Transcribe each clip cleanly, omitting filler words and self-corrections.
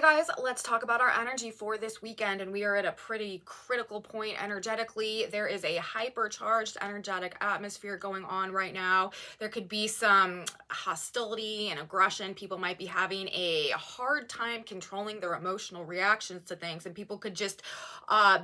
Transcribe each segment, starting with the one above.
Guys, let's talk about our energy for this weekend, and we are at a pretty critical point energetically. There is a hypercharged energetic atmosphere going on right now. There could be some hostility and aggression. People might be having a hard time controlling their emotional reactions to things, and people could just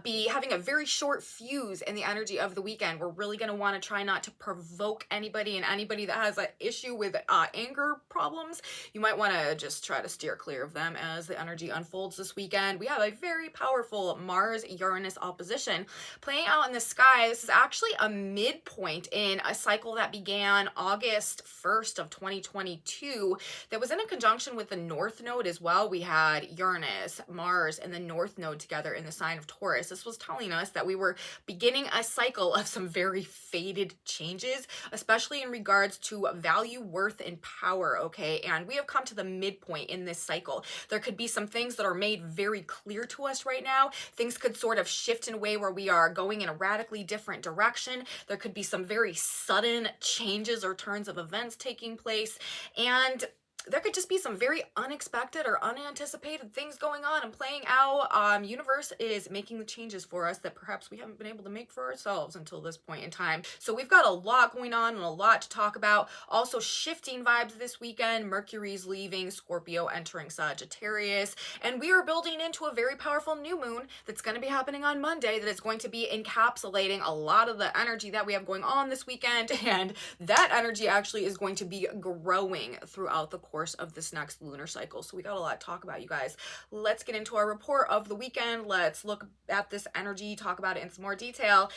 be having a very short fuse in the energy of the weekend. We're really going to want to try not to provoke anybody, and anybody that has an issue with anger problems, you might want to just try to steer clear of them as the energy unfolds this weekend. We have a very powerful Mars-Uranus opposition playing out in the sky. This is actually a midpoint in a cycle that began August 1st of 2022 that was in a conjunction with the North Node as well. We had Uranus, Mars, and the North Node together in the sign of Taurus. This was telling us that we were beginning a cycle of some very fated changes, especially in regards to value, worth, and power, okay? And we have come to the midpoint in this cycle. There could be some things that are made very clear to us right now. Things could sort of shift in a way where we are going in a radically different direction. There could be some very sudden changes or turns of events taking place, and there could just be some very unexpected or unanticipated things going on and playing out. Universe is making the changes for us that perhaps we haven't been able to make for ourselves until this point in time. So we've got a lot going on and a lot to talk about. Also shifting vibes this weekend. Mercury's leaving Scorpio, entering Sagittarius, and we are building into a very powerful new moon that's going to be happening on Monday that is going to be encapsulating a lot of the energy that we have going on this weekend, and that energy actually is going to be growing throughout the course of this next lunar cycle. So we got a lot to talk about, you guys. Let's get into our report of the weekend. Let's look at this energy, talk about it in some more detail.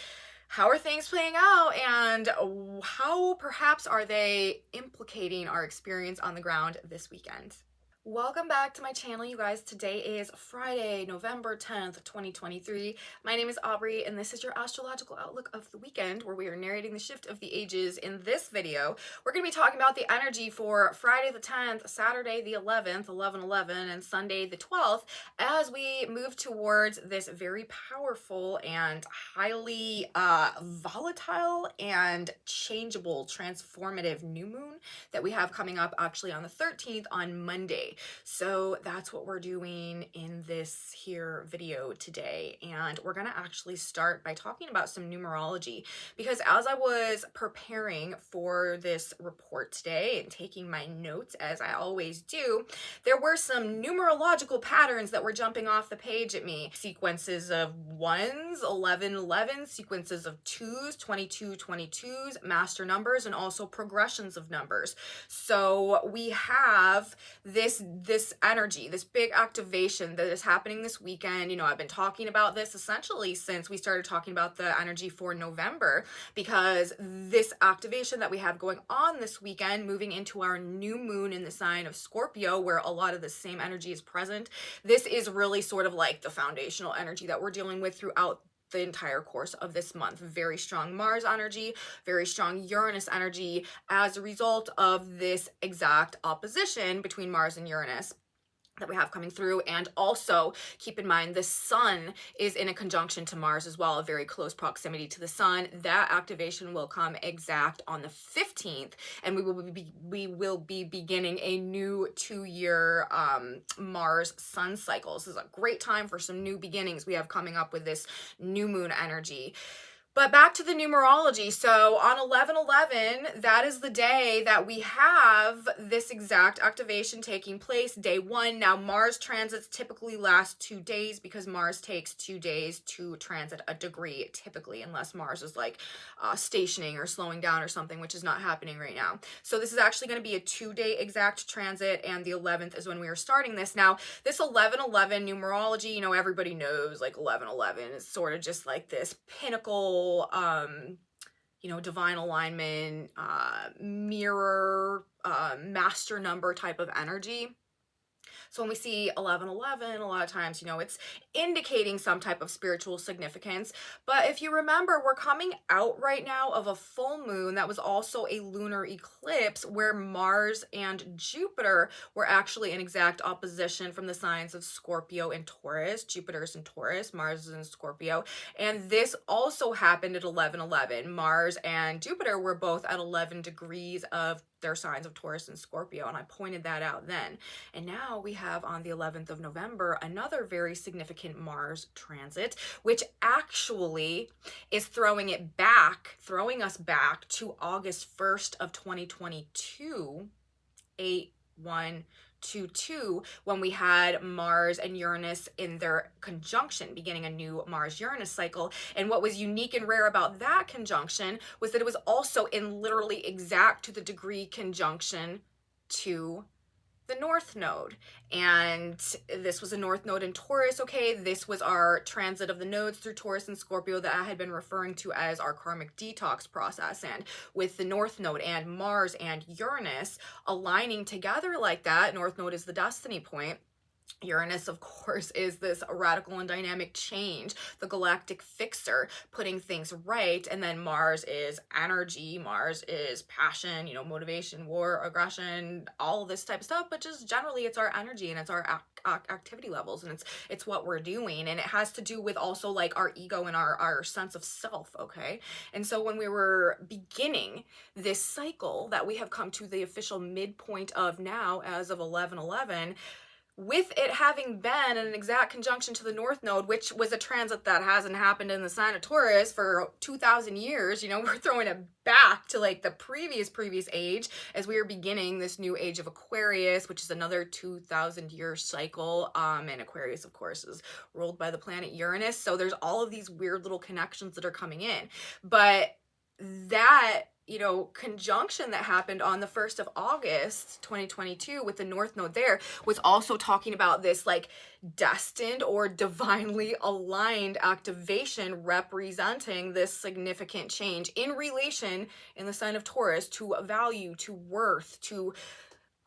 How are things playing out, and how perhaps are they implicating our experience on the ground this weekend? Welcome back to my channel, you guys. Today is Friday, November 10th, 2023. My name is Aubrey, and this is your astrological outlook of the weekend, where we are narrating the shift of the ages. In this video, we're going to be talking about the energy for Friday the 10th, Saturday the 11th, 11/11, and Sunday the 12th, as we move towards this very powerful and highly volatile and changeable, transformative new moon that we have coming up actually on the 13th on Monday. So that's what we're doing in this here video today. And we're going to actually start by talking about some numerology, because as I was preparing for this report today and taking my notes, as I always do, there were some numerological patterns that were jumping off the page at me. Sequences of 1s, 11/11, sequences of 2s, 22/22s, master numbers, and also progressions of numbers. So we have this energy, this big activation that is happening this weekend. You know, I've been talking about this essentially since we started talking about the energy for November, because this activation that we have going on this weekend, moving into our new moon in the sign of Scorpio, where a lot of the same energy is present, this is really sort of like the foundational energy that we're dealing with throughout the entire course of this month. Very strong Mars energy, very strong Uranus energy as a result of this exact opposition between Mars and Uranus that we have coming through. And also keep in mind the sun is in a conjunction to Mars as well, a very close proximity to the sun. That activation will come exact on the 15th, and we will be beginning a new 2-year Mars sun cycle. This is a great time for some new beginnings we have coming up with this new moon energy. But back to the numerology. So on 11/11, that is the day that we have this exact activation taking place, day 1. Now, Mars transits typically last 2 days, because Mars takes 2 days to transit a degree, typically, unless Mars is like stationing or slowing down or something, which is not happening right now. So this is actually going to be a 2-day exact transit, and the 11th is when we are starting this. Now, this 11/11 numerology, you know, everybody knows like 11/11 is sort of just like this pinnacle, you know, divine alignment, mirror, master number type of energy. So when we see 11/11, a lot of times, you know, it's indicating some type of spiritual significance. But if you remember, we're coming out right now of a full moon that was also a lunar eclipse, where Mars and Jupiter were actually in exact opposition from the signs of Scorpio and Taurus. Jupiter's in Taurus, Mars is in Scorpio. And this also happened at 11/11. Mars and Jupiter were both at 11 degrees of their signs of Taurus and Scorpio, and I pointed that out then. And now we have on the 11th of November another very significant Mars transit, which actually is throwing us back to August 1st of 2022, 8/1/22, when we had Mars and Uranus in their conjunction, beginning a new Mars-Uranus cycle. And what was unique and rare about that conjunction was that it was also in literally exact to the degree conjunction to the North Node. And this was a North Node in Taurus, okay? This was our transit of the nodes through Taurus and Scorpio that I had been referring to as our karmic detox process. And with the North Node and Mars and Uranus aligning together like that, North Node is the destiny point. Uranus, of course, is this radical and dynamic change, the galactic fixer, putting things right. And then Mars is energy, Mars is passion, you know, motivation, war, aggression, all of this type of stuff. But just generally, it's our energy and it's our activity levels, and it's what we're doing. And it has to do with also like our ego and our sense of self, okay? And so when we were beginning this cycle that we have come to the official midpoint of now as of 11/11, with it having been in an exact conjunction to the North Node, which was a transit that hasn't happened in the sign of Taurus for 2,000 years, you know, we're throwing it back to like the previous age as we are beginning this new age of Aquarius, which is another 2,000-year cycle. And Aquarius, of course, is ruled by the planet Uranus. So there's all of these weird little connections that are coming in. But that, you know, conjunction that happened on the 1st of August 2022 with the North Node there was also talking about this like destined or divinely aligned activation representing this significant change in relation in the sign of Taurus to value, to worth, to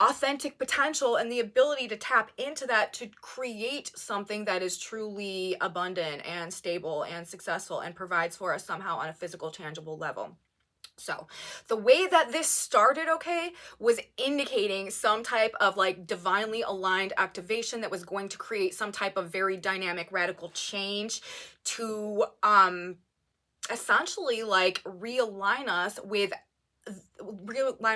authentic potential, and the ability to tap into that to create something that is truly abundant and stable and successful and provides for us somehow on a physical, tangible level. So the way that this started, okay, was indicating some type of like divinely aligned activation that was going to create some type of very dynamic, radical change to essentially like realign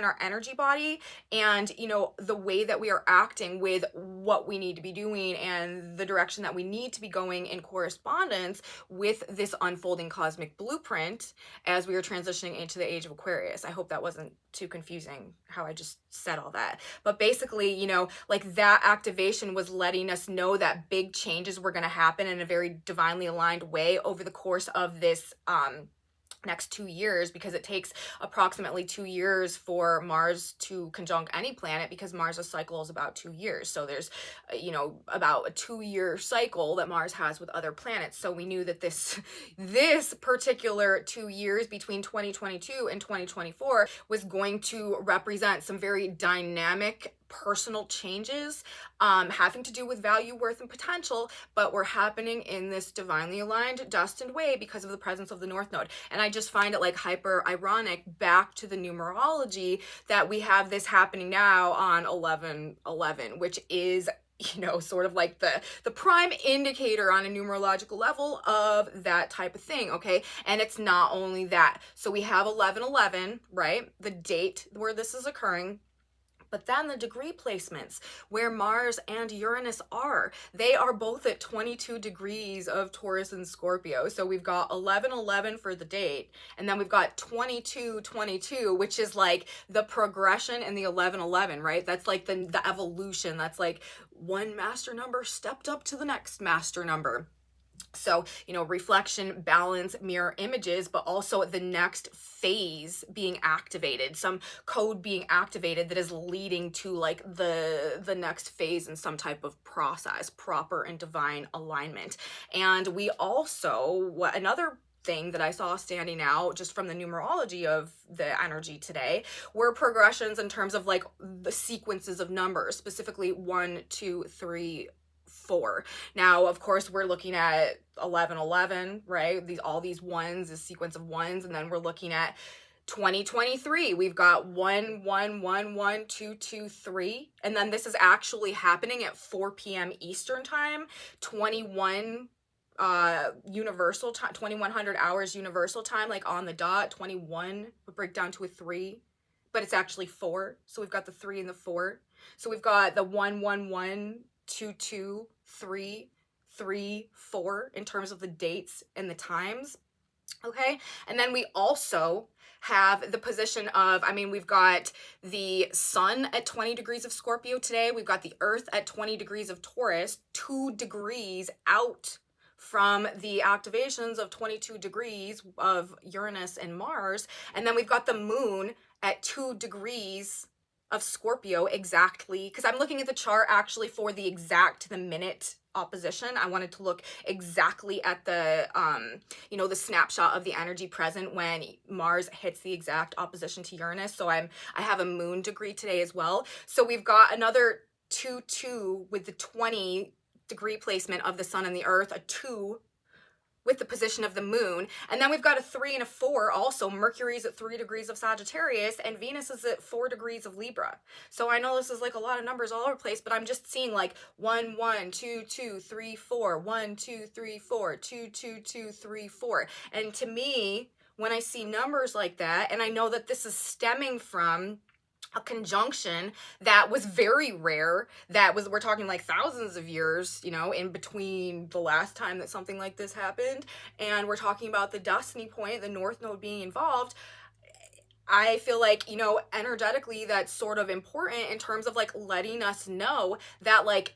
our energy body and, you know, the way that we are acting with what we need to be doing and the direction that we need to be going in correspondence with this unfolding cosmic blueprint as we are transitioning into the age of Aquarius. I hope that wasn't too confusing how I just said all that. But basically, you know, like that activation was letting us know that big changes were going to happen in a very divinely aligned way over the course of this next 2 years, because it takes approximately 2 years for Mars to conjunct any planet, because Mars' cycle is about 2 years. So there's, you know, about a 2-year cycle that Mars has with other planets. So we knew that this particular 2 years between 2022 and 2024 was going to represent some very dynamic personal changes having to do with value, worth, and potential, but were happening in this divinely aligned, destined way because of the presence of the North Node. And I just find it like hyper ironic back to the numerology that we have this happening now on 11/11, which is, you know, sort of like the prime indicator on a numerological level of that type of thing, okay? And it's not only that. So we have 11/11, right? The date where this is occurring. But then the degree placements where Mars and Uranus are, they are both at 22 degrees of Taurus and Scorpio. So we've got 11/11 for the date, and then we've got 22/22, which is like the progression in the 11/11, right? That's like the evolution. That's like one master number stepped up to the next master number. So, you know, reflection, balance, mirror images, but also the next phase being activated, some code being activated that is leading to like the next phase in some type of process, proper and divine alignment. And we also, another thing that I saw standing out just from the numerology of the energy today were progressions in terms of like the sequences of numbers, specifically 1, 2, 3, 4. Now, of course, we're looking at 11/11, right? All these ones, a sequence of ones, and then we're looking at 2023. We've got 1, 1, 1, 1, 2, 2, 3, and then this is actually happening at 4 p.m. Eastern time, 21 universal time, 2100 hours universal time, like on the dot. 21 would break down to a 3. but it's actually 4. So we've got the 3 and the 4. So we've got the 1, 1, 1, 2, 2, 3, 3, 4 in terms of the dates and the times. Okay, and then we also have the position of, I mean, we've got the sun at 20 degrees of Scorpio today. We've got the earth at 20 degrees of Taurus, 2 degrees out from the activations of 22 degrees of Uranus and Mars. And then we've got the moon at 2 degrees of Scorpio exactly, because I'm looking at the chart actually for the exact to the minute opposition. I wanted to look exactly at the the snapshot of the energy present when Mars hits the exact opposition to Uranus. So I have a moon degree today as well. So we've got another 2 with the 20 degree placement of the sun and the earth, a 2 with the position of the moon. And then we've got a 3 and a 4 also. Mercury's at 3 degrees of Sagittarius and Venus is at 4 degrees of Libra. So I know this is like a lot of numbers all over the place, but I'm just seeing like 1, 1, 2, 2, 3, 4, 1, 2, 3, 4, 2, 2, 2, 3, 4. And to me, when I see numbers like that, and I know that this is stemming from a conjunction that was very rare, we're talking like thousands of years, in between the last time that something like this happened, and we're talking about the destiny point, the North Node being involved. I feel like, energetically that's sort of important in terms of like letting us know that like,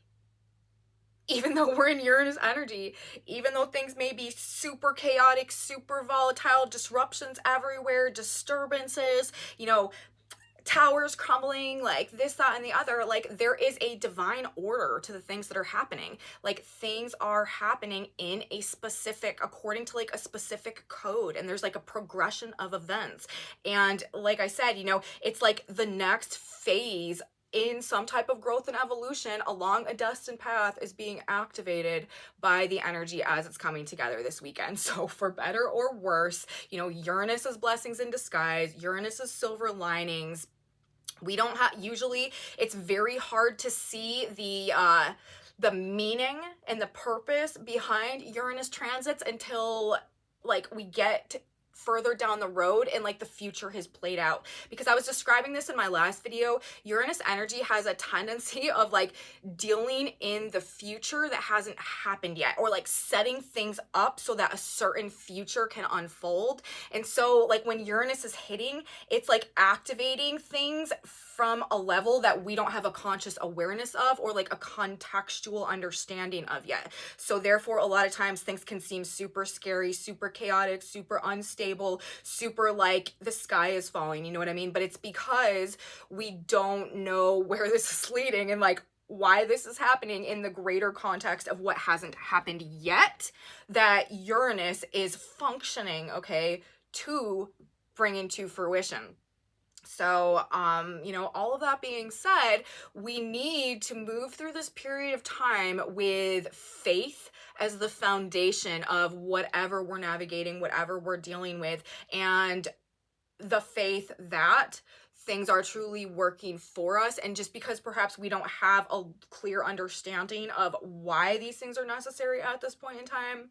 even though we're in Uranus energy, even though things may be super chaotic, super volatile, disruptions everywhere, disturbances, towers crumbling, like this, that, and the other, like there is a divine order to the things that are happening. Like things are happening in according to like a specific code, and there's like a progression of events. And like I said, it's like the next phase in some type of growth and evolution along a destined path is being activated by the energy as it's coming together this weekend. So for better or worse, Uranus is blessings in disguise, Uranus is silver linings. We don't have, usually it's very hard to see the meaning and the purpose behind Uranus transits until like we get further down the road and like the future has played out. Because I was describing this in my last video, Uranus energy has a tendency of like dealing in the future that hasn't happened yet, or like setting things up so that a certain future can unfold. And so like when Uranus is hitting, it's like activating things from a level that we don't have a conscious awareness of or like a contextual understanding of yet. So therefore a lot of times things can seem super scary, super chaotic, super unstable, super like the sky is falling, you know what I mean? But it's because we don't know where this is leading and like why this is happening in the greater context of what hasn't happened yet, that Uranus is functioning, okay, to bring into fruition. So, all of that being said, we need to move through this period of time with faith as the foundation of whatever we're navigating, whatever we're dealing with, and the faith that things are truly working for us. And just because perhaps we don't have a clear understanding of why these things are necessary at this point in time,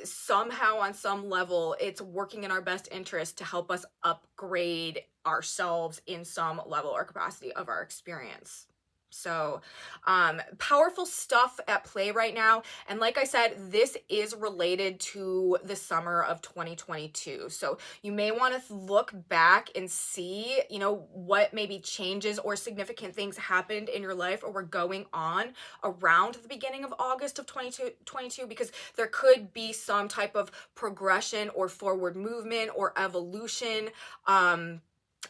somehow on some level it's working in our best interest to help us upgrade ourselves in some level or capacity of our experience. So powerful stuff at play right now. And like I said, this is related to the summer of 2022. So you may want to look back and see, what maybe changes or significant things happened in your life or were going on around the beginning of August of 2022, because there could be some type of progression or forward movement or evolution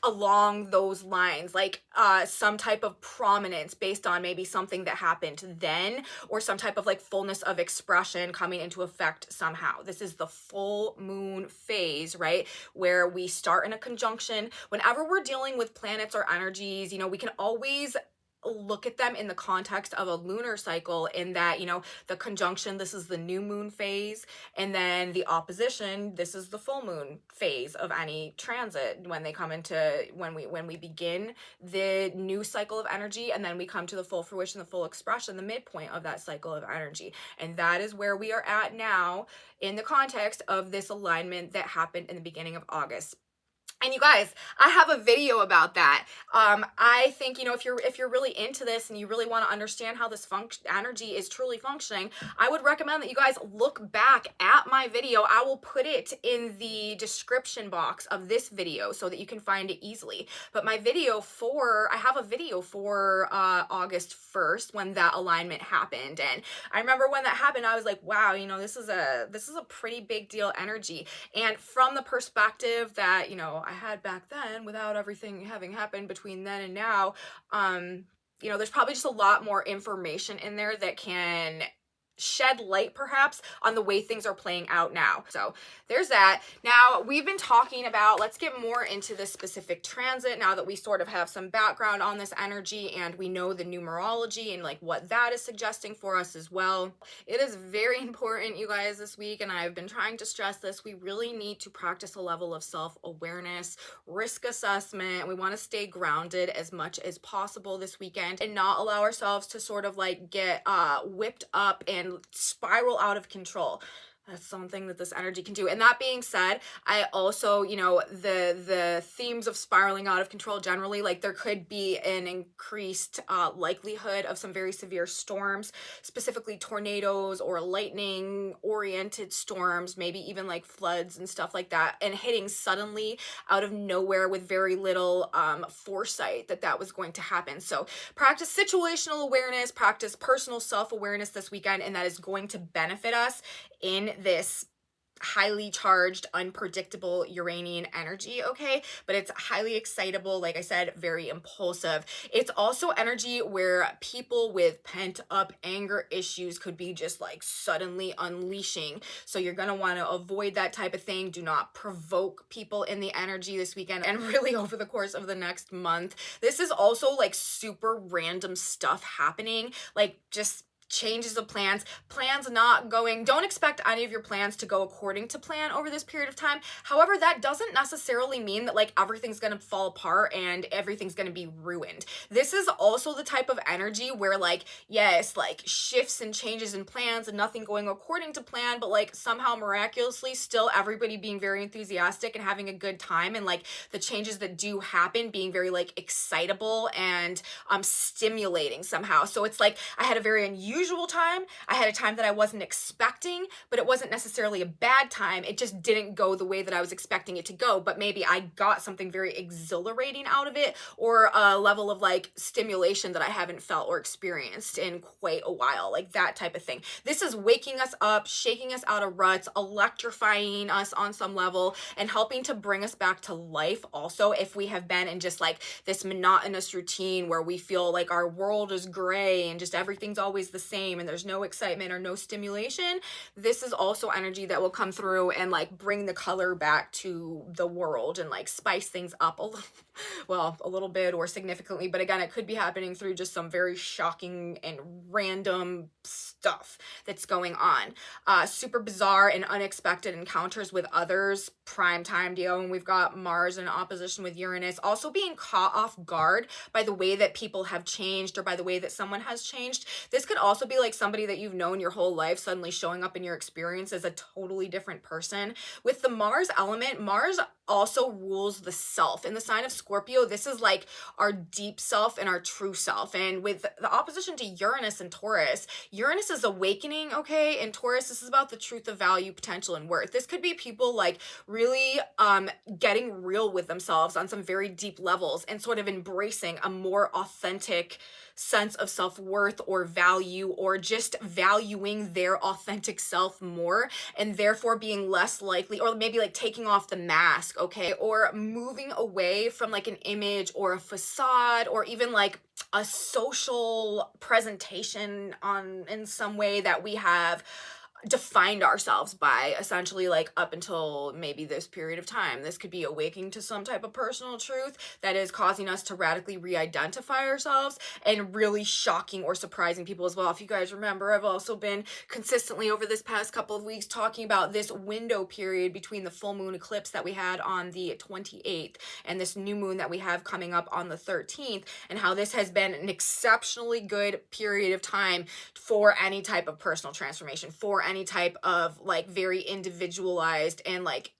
along those lines, like some type of prominence based on maybe something that happened then, or some type of like fullness of expression coming into effect somehow. This is the full moon phase, right, where we start in a conjunction. Whenever we're dealing with planets or energies, we can always look at them in the context of a lunar cycle, in that the conjunction, this is the new moon phase, and then the opposition, this is the full moon phase of any transit, when they come into when we begin the new cycle of energy, and then we come to the full fruition, the full expression, the midpoint of that cycle of energy. And that is where we are at now in the context of this alignment that happened in the beginning of August. And you guys, I have a video about that. I think, you know, if you're really into this and you really want to understand how this energy is truly functioning, I would recommend that you guys look back at my video. I will put it in the description box of this video so that you can find it easily. But I have a video for August 1st when that alignment happened. And I remember when that happened, I was like, wow, you know, this is a pretty big deal energy. And from the perspective that, you know, I had back then without everything having happened between then and now, you know, there's probably just a lot more information in there that can shed light perhaps on the way things are playing out now. So there's that. Now we've been talking about, let's get more into this specific transit now that we sort of have some background on this energy and we know the numerology and like what that is suggesting for us as well. It is very important, you guys, this week, and I've been trying to stress this, we really need to practice a level of self-awareness, risk assessment. We want to stay grounded as much as possible this weekend and not allow ourselves to sort of like get whipped up and spiral out of control. That's something that this energy can do. And that being said, I also, you know, the themes of spiraling out of control generally, like there could be an increased likelihood of some very severe storms, specifically tornadoes or lightning oriented storms, maybe even like floods and stuff like that, and hitting suddenly out of nowhere with very little foresight that was going to happen. So practice situational awareness, practice personal self-awareness this weekend, and that is going to benefit us in this highly charged, unpredictable Uranian energy, okay? But it's highly excitable, like I said, very impulsive. It's also energy where people with pent-up anger issues could be just like suddenly unleashing. So you're gonna want to avoid that type of thing. Do not provoke people in the energy this weekend and really over the course of the next month. This is also like super random stuff happening, like just changes of plans not going, don't expect any of your plans to go according to plan over this period of time. However, that doesn't necessarily mean that like everything's going to fall apart and everything's going to be ruined. This is also the type of energy where like, yes, like shifts and changes in plans and nothing going according to plan, but like somehow miraculously still everybody being very enthusiastic and having a good time, and like the changes that do happen being very like excitable and stimulating somehow. So it's like I had a very unusual time. I had a time that I wasn't expecting, but it wasn't necessarily a bad time. It just didn't go the way that I was expecting it to go, but maybe I got something very exhilarating out of it, or a level of like stimulation that I haven't felt or experienced in quite a while, like that type of thing. This is waking us up, shaking us out of ruts, electrifying us on some level, and helping to bring us back to life also if we have been in just like this monotonous routine where we feel like our world is gray and just everything's always the same and there's no excitement or no stimulation. This is also energy that will come through and like bring the color back to the world and like spice things up a little, well, a little bit or significantly, but again, it could be happening through just some very shocking and random stuff that's going on. Super bizarre and unexpected encounters with others, prime time deal. And we've got Mars in opposition with Uranus, also being caught off guard by the way that people have changed or by the way that someone has changed. This could also be like somebody that you've known your whole life suddenly showing up in your experience as a totally different person. With the Mars element, Mars also rules the self. In the sign of Scorpio, this is like our deep self and our true self. And with the opposition to Uranus and Taurus, Uranus is awakening, okay? And Taurus, this is about the truth of value, potential, and worth. This could be people like really getting real with themselves on some very deep levels and sort of embracing a more authentic sense of self-worth or value, or just valuing their authentic self more, and therefore being less likely, or maybe like taking off the mask, okay, or moving away from like an image or a facade or even like a social presentation in some way that we have defined ourselves by, essentially, like up until maybe this period of time. This could be awakening to some type of personal truth that is causing us to radically re-identify ourselves, and really shocking or surprising people as well. If you guys remember, I've also been consistently over this past couple of weeks talking about this window period between the full moon eclipse that we had on the 28th and this new moon that we have coming up on the 13th, and how this has been an exceptionally good period of time for any type of personal transformation, for any type of like very individualized and like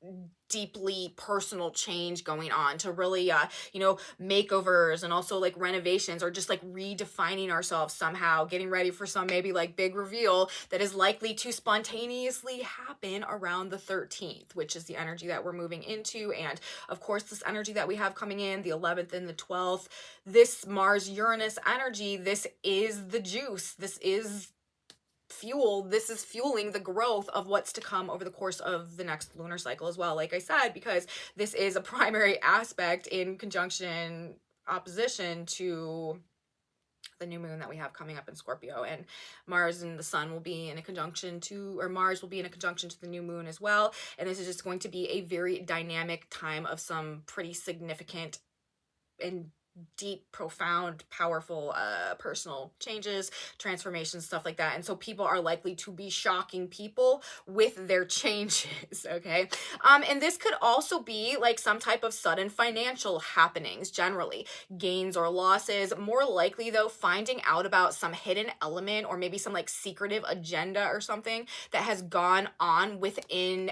deeply personal change going on, to really you know, makeovers and also like renovations, or just like redefining ourselves somehow, getting ready for some maybe like big reveal that is likely to spontaneously happen around the 13th, which is the energy that we're moving into. And of course, this energy that we have coming in the 11th and the 12th, this Mars Uranus energy, this is the juice, this is fuel, this is fueling the growth of what's to come over the course of the next lunar cycle as well, like I said, because this is a primary aspect in conjunction opposition to the new moon that we have coming up in Scorpio. And Mars and the sun will be in a conjunction to, or Mars will be in a conjunction to the new moon as well. And this is just going to be a very dynamic time of some pretty significant and deep, profound, powerful personal changes, transformations, stuff like that. And so people are likely to be shocking people with their changes, okay? And this could also be like some type of sudden financial happenings, generally gains or losses. More likely though, finding out about some hidden element or maybe some like secretive agenda or something that has gone on within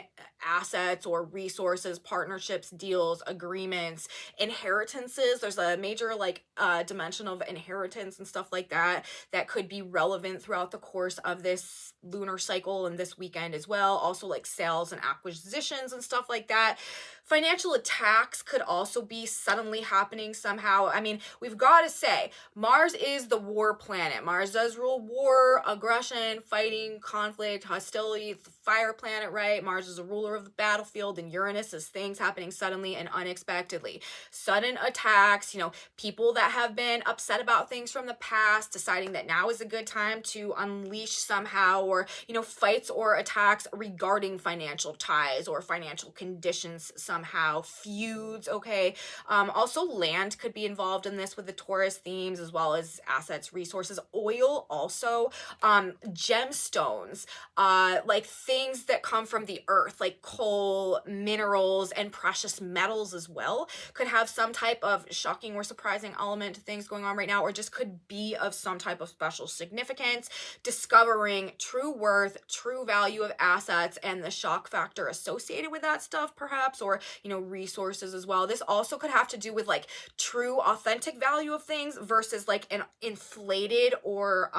assets or resources, partnerships, deals, agreements, inheritances. There's a major like dimension of inheritance and stuff like that that could be relevant throughout the course of this lunar cycle and this weekend as well. Also like sales and acquisitions and stuff like that. Financial attacks could also be suddenly happening somehow. I mean, we've got to say, Mars is the war planet. Mars does rule war, aggression, fighting, conflict, hostility. It's the fire planet, right? Mars is a ruler of the battlefield, and Uranus is things happening suddenly and unexpectedly. Sudden attacks, you know, people that have been upset about things from the past, deciding that now is a good time to unleash somehow, or, you know, fights or attacks regarding financial ties or financial conditions somehow, feuds, okay? Also land could be involved in this with the Taurus themes, as well as assets, resources, oil also, gemstones, like things that come from the earth, like coal, minerals, and precious metals as well, could have some type of shocking or surprising element to things going on right now, or just could be of some type of special significance. Discovering true worth, true value of assets, and the shock factor associated with that stuff, perhaps, or, you know, resources as well. This also could have to do with like true authentic value of things versus like an inflated or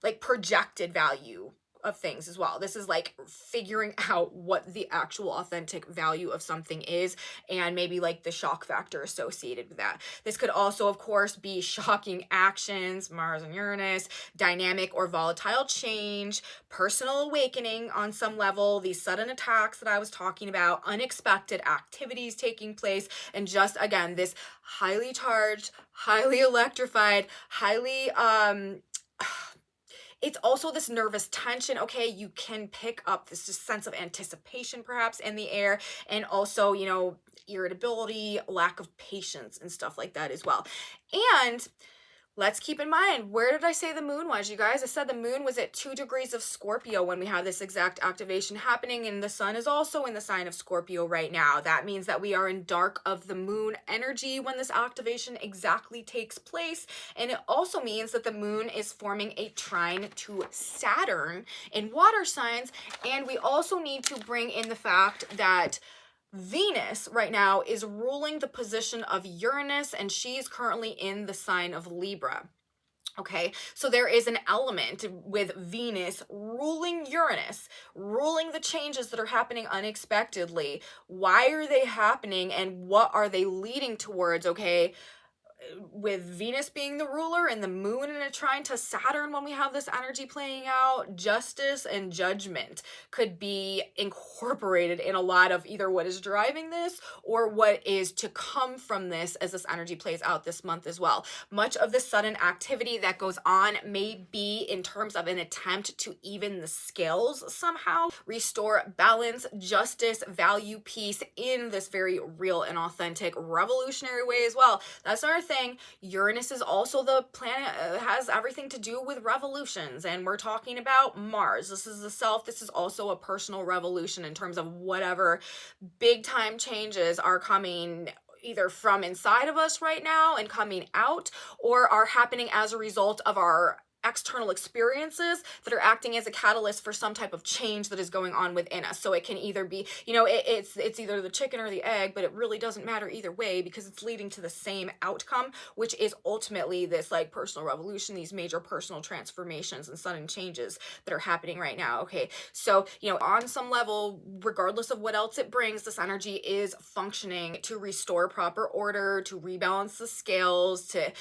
like projected value of things as well. This is like figuring out what the actual authentic value of something is, and maybe like the shock factor associated with that. This could also, of course, be shocking actions, Mars and Uranus, dynamic or volatile change, personal awakening on some level, these sudden attacks that I was talking about, unexpected activities taking place, and just, again, this highly charged, highly electrified, highly, it's also this nervous tension, okay? You can pick up this just sense of anticipation perhaps in the air, and also, you know, irritability, lack of patience and stuff like that as well. And let's keep in mind, where did I say the moon was, you guys? I said the moon was at 2 degrees of Scorpio when we had this exact activation happening, and the sun is also in the sign of Scorpio right now. That means that we are in dark of the moon energy when this activation exactly takes place, and it also means that the moon is forming a trine to Saturn in water signs, and we also need to bring in the fact that Venus right now is ruling the position of Uranus, and she's currently in the sign of Libra. Okay, so there is an element with Venus ruling Uranus, ruling the changes that are happening unexpectedly. Why are they happening, and what are they leading towards? Okay, with Venus being the ruler and the moon in a trine to Saturn when we have this energy playing out, justice and judgment could be incorporated in a lot of either what is driving this or what is to come from this as this energy plays out this month as well. Much of the sudden activity that goes on may be in terms of an attempt to even the scales somehow, restore balance, justice, value, peace in this very real and authentic revolutionary way as well. That's our thing. Uranus is also the planet has everything to do with revolutions, and we're talking about Mars. This is the self. This is also a personal revolution in terms of whatever big time changes are coming either from inside of us right now and coming out, or are happening as a result of our external experiences that are acting as a catalyst for some type of change that is going on within us. So it can either be, you know, it's either the chicken or the egg, but it really doesn't matter either way because it's leading to the same outcome, which is ultimately this like personal revolution, these major personal transformations and sudden changes that are happening right now. Okay, so, you know, on some level, regardless of what else it brings, this energy is functioning to restore proper order, to rebalance the scales, to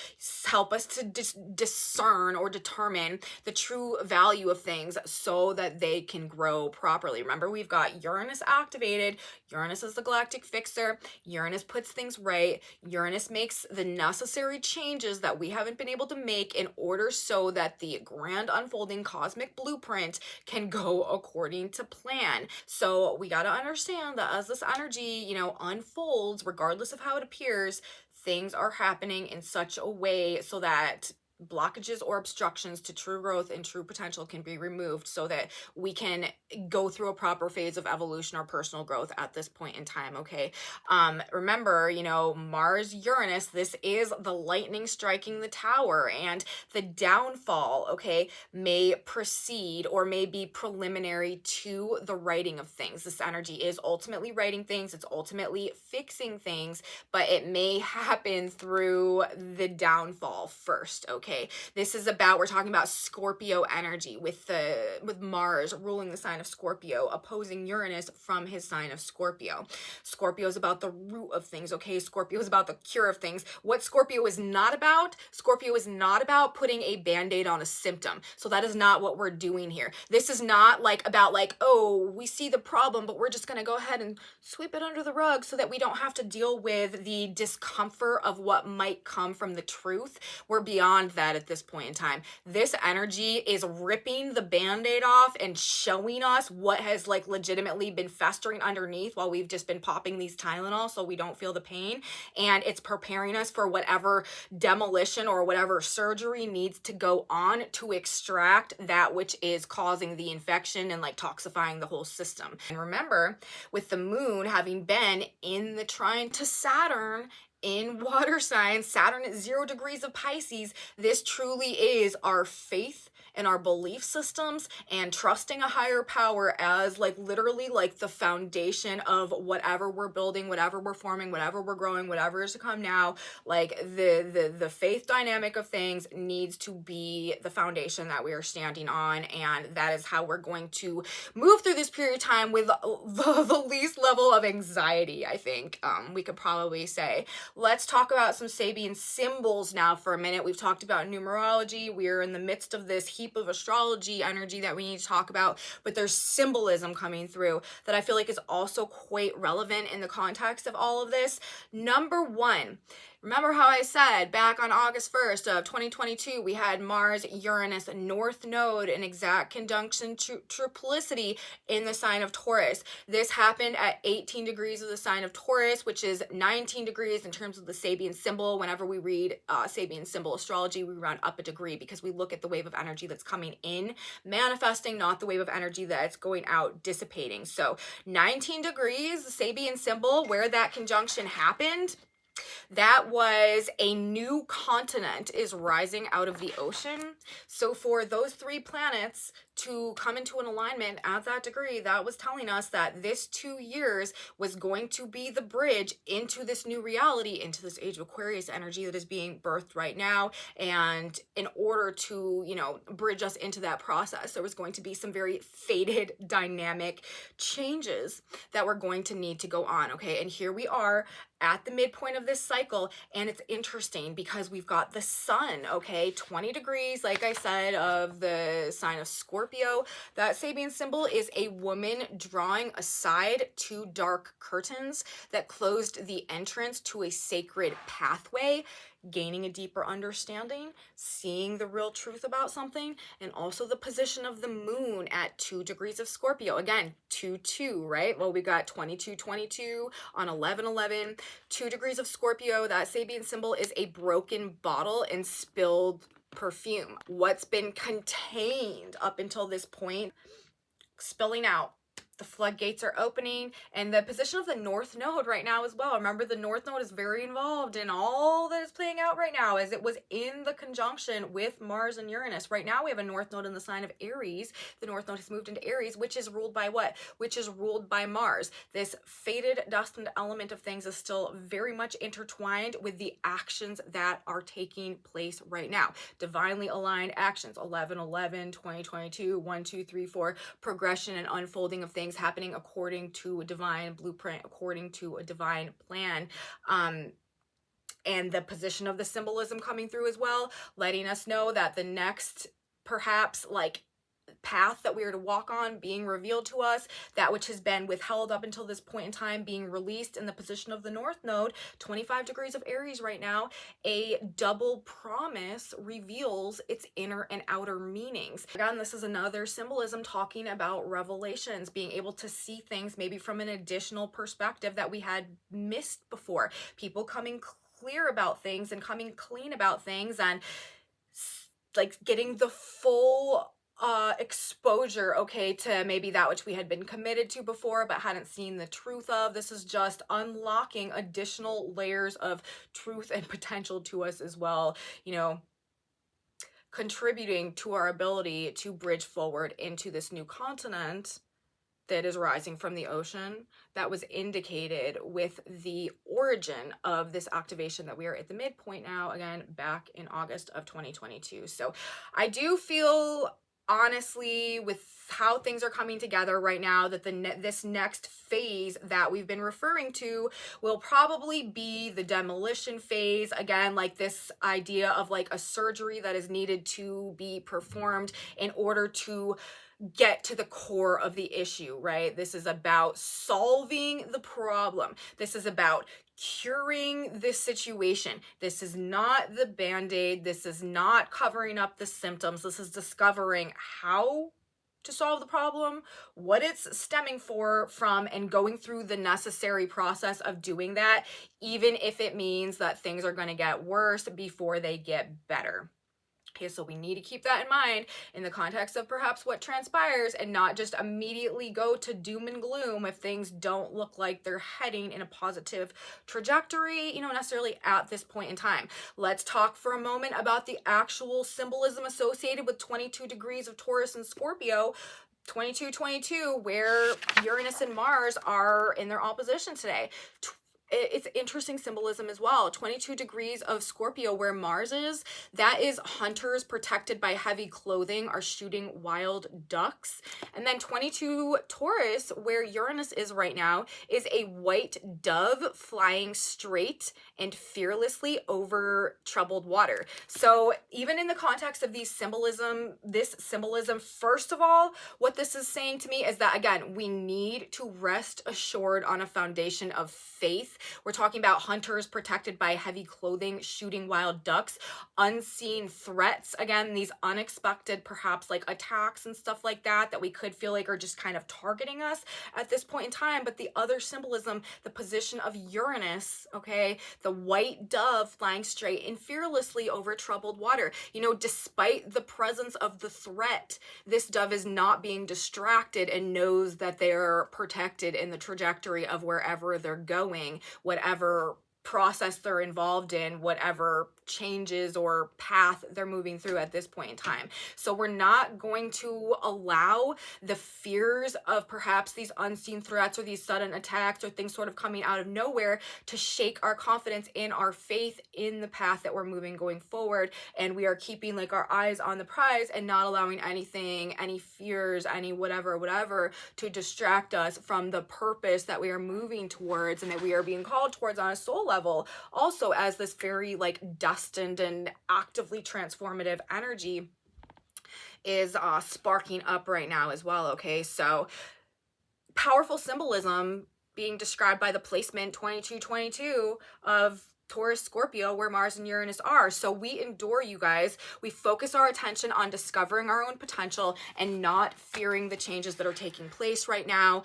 help us to discern or determine the true value of things so that they can grow properly. Remember, we've got Uranus activated. Uranus is the galactic fixer. Uranus puts things right. Uranus makes the necessary changes that we haven't been able to make in order so that the grand unfolding cosmic blueprint can go according to plan. So we got to understand that as this energy, you know, unfolds, regardless of how it appears, things are happening in such a way so that blockages or obstructions to true growth and true potential can be removed so that we can go through a proper phase of evolution or personal growth at this point in time. Okay, remember, you know, Mars Uranus, this is the lightning striking the tower, and the downfall, okay, may precede or may be preliminary to the writing of things. This energy is ultimately writing things, it's ultimately fixing things, but it may happen through the downfall first. Okay, this is about, we're talking about Scorpio energy with Mars ruling the sign of Scorpio, opposing Uranus from his sign of Scorpio. Scorpio is about the root of things. Okay, Scorpio is about the cure of things. What Scorpio is not about, Scorpio is not about putting a band-aid on a symptom. So that is not what we're doing here. This is not like about like, oh, we see the problem, but we're just gonna go ahead and sweep it under the rug so that we don't have to deal with the discomfort of what might come from the truth. We're beyond that at this point in time. This energy is ripping the band-aid off and showing us what has like legitimately been festering underneath while we've just been popping these Tylenol so we don't feel the pain, and it's preparing us for whatever demolition or whatever surgery needs to go on to extract that which is causing the infection and like toxifying the whole system. And remember, with the moon having been in the trine to Saturn in water signs, Saturn at 0 degrees of Pisces, this truly is our faith and our belief systems and trusting a higher power as like literally like the foundation of whatever we're building, whatever we're forming, whatever we're growing, whatever is to come now. Like the faith dynamic of things needs to be the foundation that we are standing on, and that is how we're going to move through this period of time with the least level of anxiety, I think we could probably say. Let's talk about some Sabian symbols now for a minute. We've talked about numerology. We're in the midst of this heap of astrology energy that we need to talk about, but there's symbolism coming through that I feel like is also quite relevant in the context of all of this. Number one, remember how I said back on August 1st of 2022, we had Mars, Uranus, North Node in exact conjunction triplicity in the sign of Taurus. This happened at 18 degrees of the sign of Taurus, which is 19 degrees in terms of the Sabian symbol. Whenever we read Sabian symbol astrology, we round up a degree because we look at the wave of energy that's coming in, manifesting, not the wave of energy that's going out, dissipating. So 19 degrees, the Sabian symbol, where that conjunction happened, that was a new continent is rising out of the ocean. So for those 3 planets to come into an alignment at that degree, that was telling us that this 2 years was going to be the bridge into this new reality, into this age of Aquarius energy that is being birthed right now. And in order to, you know, bridge us into that process, there was going to be some very fated dynamic changes that were going to need to go on. Okay, and here we are at the midpoint of this cycle, and it's interesting because we've got the sun, okay, 20 degrees, like I said, of the sign of Scorpio. That Sabian symbol is a woman drawing aside 2 dark curtains that closed the entrance to a sacred pathway, gaining a deeper understanding, seeing the real truth about something, and also the position of the moon at 2 degrees of Scorpio. Again, 2-2, right? Well, we got 22-22 on 11-11, 2 degrees of Scorpio. That Sabian symbol is a broken bottle and spilled perfume. What's been contained up until this point, spilling out. the floodgates are opening, and the position of the North Node right now as well. Remember, the North Node is very involved in all that is playing out right now, as it was in the conjunction with Mars and Uranus. Right now we have a North Node in the sign of Aries. The North Node has moved into Aries, which is ruled by what? Which is ruled by Mars. This fated, destined element of things is still very much intertwined with the actions that are taking place right now. Divinely aligned actions, 11/11, 2022, 1, 2, 3, 4, progression and unfolding of things happening according to a divine blueprint, according to a divine plan. And the position of the symbolism coming through as well, letting us know that the next perhaps like path that we are to walk on being revealed to us, that which has been withheld up until this point in time being released in the position of the North Node, 25 degrees of Aries right now. A double promise reveals its inner and outer meanings. Again, this is another symbolism talking about revelations, being able to see things maybe from an additional perspective that we had missed before. People coming clear about things and coming clean about things, and like getting the full exposure, okay, to maybe that which we had been committed to before but hadn't seen the truth of. This is just unlocking additional layers of truth and potential to us as well, you know, contributing to our ability to bridge forward into this new continent that is rising from the ocean, that was indicated with the origin of this activation that we are at the midpoint now, again, back in August of 2022. So I do feel, honestly, with how things are coming together right now, that this next phase that we've been referring to will probably be the demolition phase. Again, like this idea of like a surgery that is needed to be performed in order to get to the core of the issue, right? This is about solving the problem. This is about curing this situation. This is not the band-aid. This is not covering up the symptoms. This is discovering how to solve the problem, what it's stemming from, and going through the necessary process of doing that, even if it means that things are going to get worse before they get better. Okay, so we need to keep that in mind in the context of perhaps what transpires, and not just immediately go to doom and gloom if things don't look like they're heading in a positive trajectory, you know, necessarily at this point in time. Let's talk for a moment about the actual symbolism associated with 22 degrees of Taurus and Scorpio. 2222, where Uranus and Mars are in their opposition today. It's interesting symbolism as well. 22 degrees of Scorpio, where Mars is, that is hunters protected by heavy clothing are shooting wild ducks. And then 22 Taurus, where Uranus is right now, is a white dove flying straight and fearlessly over troubled water. So even in the context of this symbolism, first of all, what this is saying to me is that, again, we need to rest assured on a foundation of faith. We're talking about hunters protected by heavy clothing, shooting wild ducks, unseen threats. Again, these unexpected, perhaps like attacks and stuff like that, that we could feel like are just kind of targeting us at this point in time. But the other symbolism, the position of Uranus, okay, the white dove flying straight and fearlessly over troubled water. You know, despite the presence of the threat, this dove is not being distracted and knows that they're protected in the trajectory of wherever they're going, whatever process they're involved in, whatever changes or path they're moving through at this point in time. So we're not going to allow the fears of perhaps these unseen threats or these sudden attacks or things sort of coming out of nowhere to shake our confidence in our faith in the path that we're moving going forward. And we are keeping like our eyes on the prize and not allowing anything, any fears, any whatever to distract us from the purpose that we are moving towards and that we are being called towards on a soul level. Also, as this very like destined and actively transformative energy is sparking up right now as well. Okay, so powerful symbolism being described by the placement 2222 of Taurus, Scorpio, where Mars and Uranus are. So we endure, you guys. We focus our attention on discovering our own potential and not fearing the changes that are taking place right now.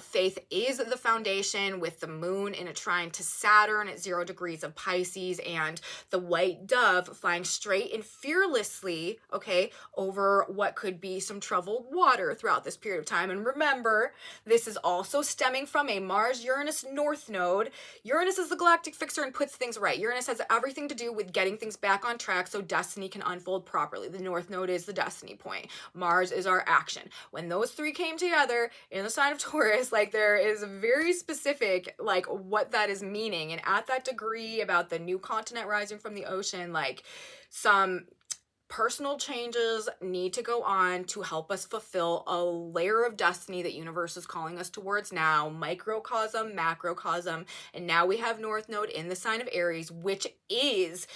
Faith is the foundation, with the moon in a trine to Saturn at 0 degrees of Pisces, and the white dove flying straight and fearlessly, okay, over what could be some troubled water throughout this period of time. And remember, this is also stemming from a Mars-Uranus North Node. Uranus is the galactic fixer and puts things right. Uranus has everything to do with getting things back on track so destiny can unfold properly. The North Node is the destiny point. Mars is our action. When those three came together in the sign of Taurus, like, there is very specific, like, what that is meaning. And at that degree about the new continent rising from the ocean, like, some personal changes need to go on to help us fulfill a layer of destiny that universe is calling us towards now. Microcosm, macrocosm, and now we have North Node in the sign of Aries, which is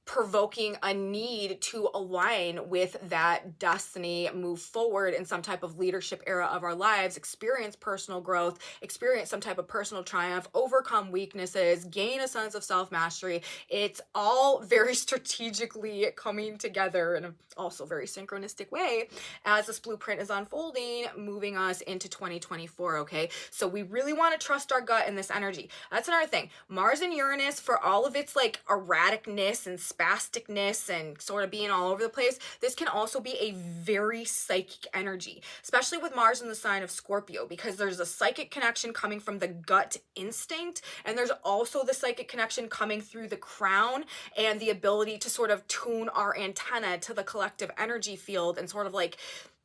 provoking a need to align with that destiny, move forward in some type of leadership era of our lives, experience personal growth, experience some type of personal triumph, overcome weaknesses, gain a sense of self-mastery. It's all very strategically coming together in a also very synchronistic way as this blueprint is unfolding, moving us into 2024, okay? So we really want to trust our gut in this energy. That's another thing. Mars and Uranus, for all of its like erraticness and spasticness and sort of being all over the place, this can also be a very psychic energy, especially with Mars in the sign of Scorpio, because there's a psychic connection coming from the gut instinct, and there's also the psychic connection coming through the crown and the ability to sort of tune our antenna to the collective energy field and sort of like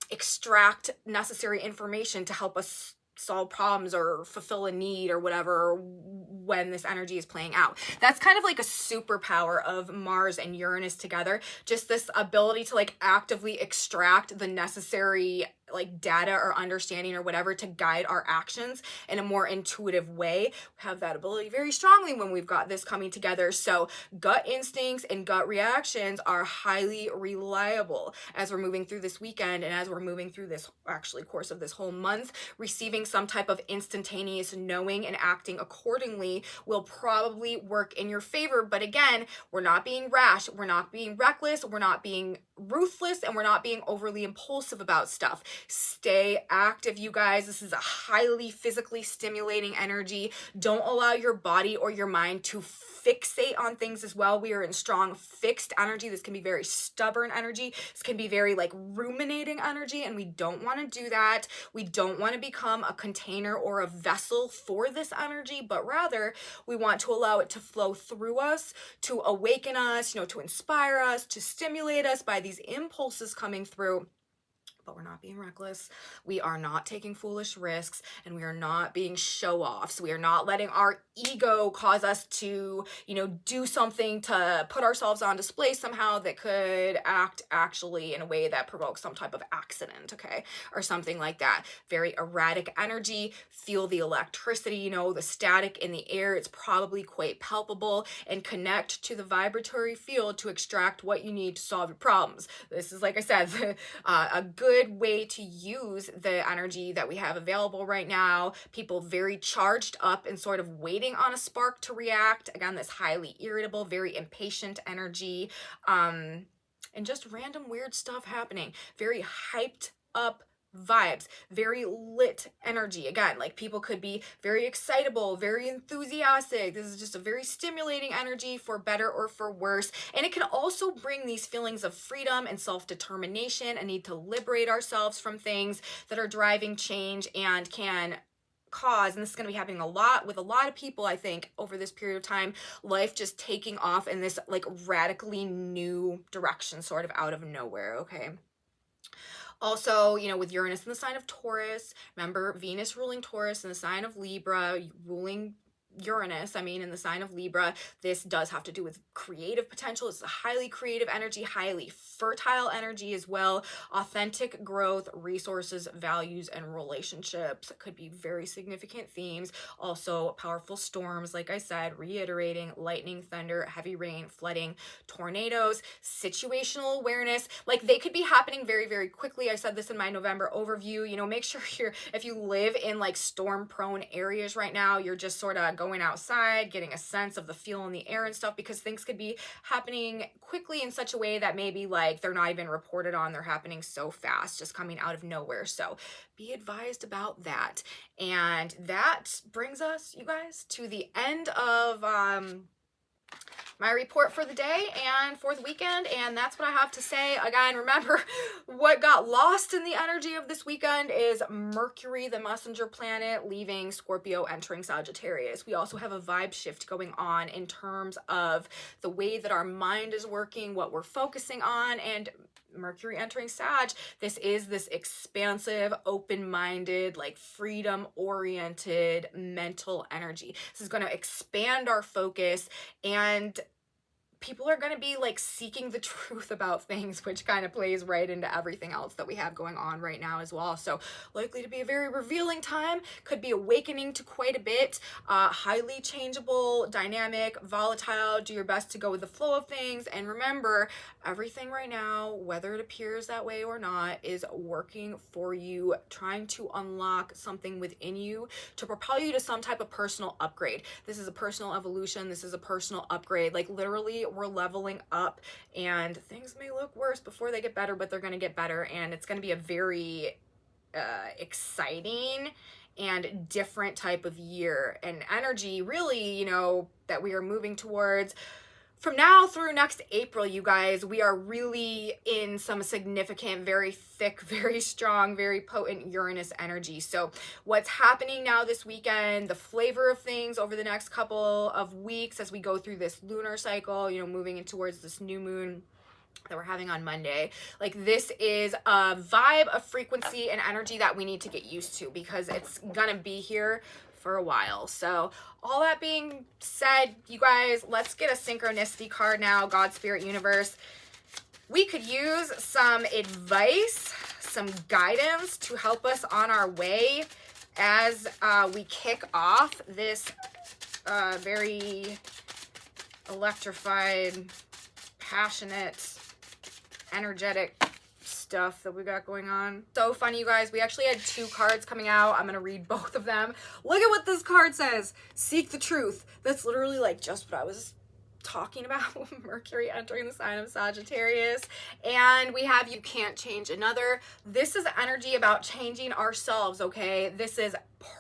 extract necessary information to help us solve problems or fulfill a need or whatever when this energy is playing out. That's kind of like a superpower of Mars and Uranus together, just this ability to like actively extract the necessary like data or understanding or whatever to guide our actions in a more intuitive way. We have that ability very strongly when we've got this coming together. So gut instincts and gut reactions are highly reliable as we're moving through this weekend and as we're moving through this actually course of this whole month. Receiving some type of instantaneous knowing and acting accordingly will probably work in your favor. But again, we're not being rash, we're not being reckless, we're not being ruthless, and we're not being overly impulsive about stuff. Stay active, you guys. This is a highly physically stimulating energy. Don't allow your body or your mind to fixate on things as well. We are in strong fixed energy. This can be very stubborn energy. This can be very like ruminating energy, and we don't want to do that. We don't want to become a container or a vessel for this energy, but rather we want to allow it to flow through us, to awaken us, to inspire us, to stimulate us by these impulses coming through. But we're not being reckless. We are not taking foolish risks, and we are not being show-offs. We are not letting our ego cause us to, do something to put ourselves on display somehow that could act actually in a way that provokes some type of accident, okay? Or something like that. Very erratic energy. Feel the electricity, the static in the air. It's probably quite palpable, and connect to the vibratory field to extract what you need to solve your problems. This is, like I said, a good way to use the energy that we have available right now. People very charged up and sort of waiting on a spark to react. Again, this highly irritable, very impatient energy, and just random weird stuff happening. Very hyped up vibes, very lit energy. Again, like people could be very excitable, very enthusiastic. This is just a very stimulating energy for better or for worse. And it can also bring these feelings of freedom and self-determination, a need to liberate ourselves from things that are driving change and can cause, and this is going to be happening a lot with a lot of people, I think, over this period of time, life just taking off in this like radically new direction, sort of out of nowhere, okay? Also, with Uranus in the sign of Taurus, remember Venus ruling Taurus in the sign of Libra, ruling Uranus, in the sign of Libra. This does have to do with creative potential. It's a highly creative energy, highly fertile energy as well. Authentic growth, resources, values, and relationships could be very significant themes. Also, powerful storms, like I said, reiterating, lightning, thunder, heavy rain, flooding, tornadoes, situational awareness. Like they could be happening very, very quickly. I said this in my November overview. Make sure if you live in like storm-prone areas right now, you're just sort of going outside, getting a sense of the feel in the air and stuff, because things could be happening quickly in such a way that maybe like they're not even reported on. They're happening so fast, just coming out of nowhere. So be advised about that. And that brings us, you guys, to the end of my report for the day and for the weekend, and that's what I have to say. Again, remember, what got lost in the energy of this weekend is Mercury, the messenger planet, leaving Scorpio, entering Sagittarius. We also have a vibe shift going on in terms of the way that our mind is working, what we're focusing on, and Mercury entering Sag, this is this expansive, open-minded, like freedom-oriented mental energy. This is going to expand our focus, and people are going to be like seeking the truth about things, which kind of plays right into everything else that we have going on right now as well. So likely to be a very revealing time, could be awakening to quite a bit, highly changeable, dynamic, volatile. Do your best to go with the flow of things. And remember, everything right now, whether it appears that way or not, is working for you, trying to unlock something within you to propel you to some type of personal upgrade. This is a personal evolution. This is a personal upgrade. Like literally, we're leveling up, and things may look worse before they get better, but they're going to get better, and it's going to be a very exciting and different type of year and energy, really, you know, that we are moving towards. From now through next April, you guys, we are really in some significant, very thick, very strong, very potent Uranus energy. So what's happening now this weekend, the flavor of things over the next couple of weeks as we go through this lunar cycle, you know, moving in towards this new moon that we're having on Monday. Like, this is a vibe, a frequency, and energy that we need to get used to, because it's gonna be here for a while. So all that being said, you guys, let's get a synchronicity card now. God, Spirit, Universe, we could use some advice, some guidance to help us on our way as we kick off this very electrified, passionate, energetic stuff that we got going on. So funny, you guys. We actually had 2 cards coming out. I'm gonna read both of them. Look at what this card says. Seek the truth. That's literally like just what I was talking about. Mercury entering the sign of Sagittarius. And we have you can't change another. This is energy about changing ourselves, okay? This is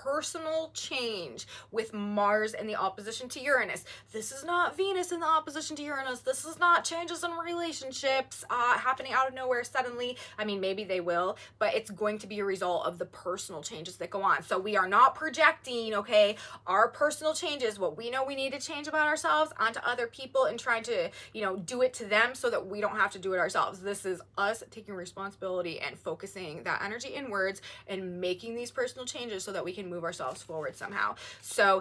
personal change with Mars in the opposition to Uranus. This is not Venus in the opposition to Uranus. This is not changes in relationships happening out of nowhere suddenly. I mean, maybe they will, but it's going to be a result of the personal changes that go on. So we are not projecting, okay, our personal changes, what we know we need to change about ourselves, onto other people and trying to, you know, do it to them so that we don't have to do it ourselves. This is us taking responsibility and focusing that energy inwards and making these personal changes so that we can move ourselves forward somehow. So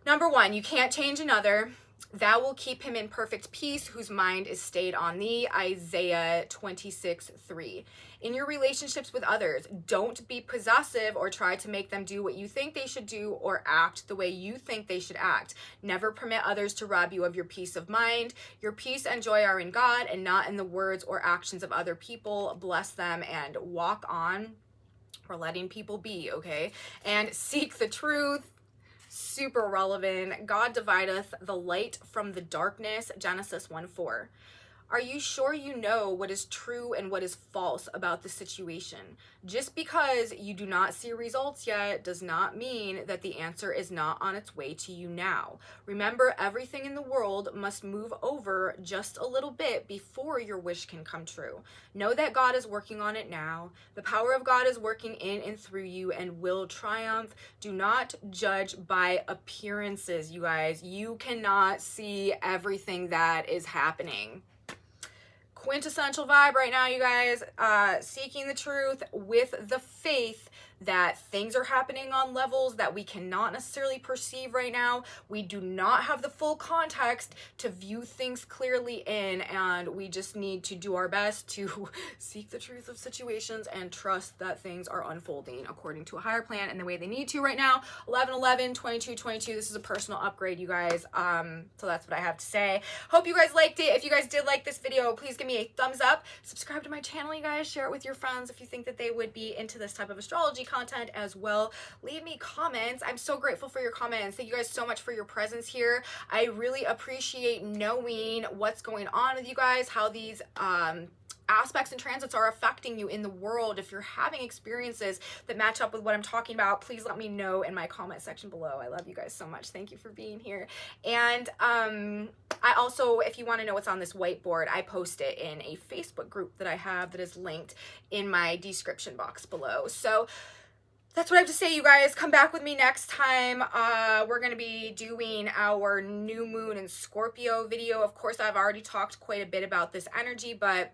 number 1, you can't change another. Thou will keep him in perfect peace whose mind is stayed on thee. Isaiah 26:3. In your relationships with others, don't be possessive or try to make them do what you think they should do or act the way you think they should act. Never permit others to rob you of your peace of mind. Your peace and joy are in God and not in the words or actions of other people. Bless them and walk on. We're letting people be, okay? And seek the truth. Super relevant. God divideth the light from the darkness. Genesis 1:4. Are you sure you know what is true and what is false about the situation? Just because you do not see results yet does not mean that the answer is not on its way to you now. Remember, everything in the world must move over just a little bit before your wish can come true. Know that God is working on it now. The power of God is working in and through you and will triumph. Do not judge by appearances, you guys. You cannot see everything that is happening. Quintessential vibe right now, you guys. Seeking the truth with the faith that things are happening on levels that we cannot necessarily perceive right now. We do not have the full context to view things clearly in, and we just need to do our best to seek the truth of situations and trust that things are unfolding according to a higher plan and the way they need to right now. 11/11, 22/22. This is a personal upgrade, you guys. So that's what I have to say. Hope you guys liked it. If you guys did like this video, please give me a thumbs up, subscribe to my channel, you guys, share it with your friends if you think that they would be into this type of astrology content as well. Leave me comments. I'm so grateful for your comments. Thank you guys so much for your presence here. I really appreciate knowing what's going on with you guys, how these aspects and transits are affecting you in the world. If you're having experiences that match up with what I'm talking about, please let me know in my comment section below. I love you guys so much. Thank you for being here. And I also, if you want to know what's on this whiteboard, I post it in a Facebook group that I have that is linked in my description box below. So that's what I have to say, you guys. Come back with me next time. We're going to be doing our new moon in Scorpio video. Of course, I've already talked quite a bit about this energy, but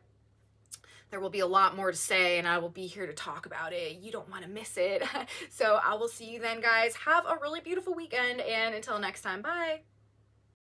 there will be a lot more to say, and I will be here to talk about it. You don't want to miss it. So I will see you then, guys. Have a really beautiful weekend, and until next time, bye.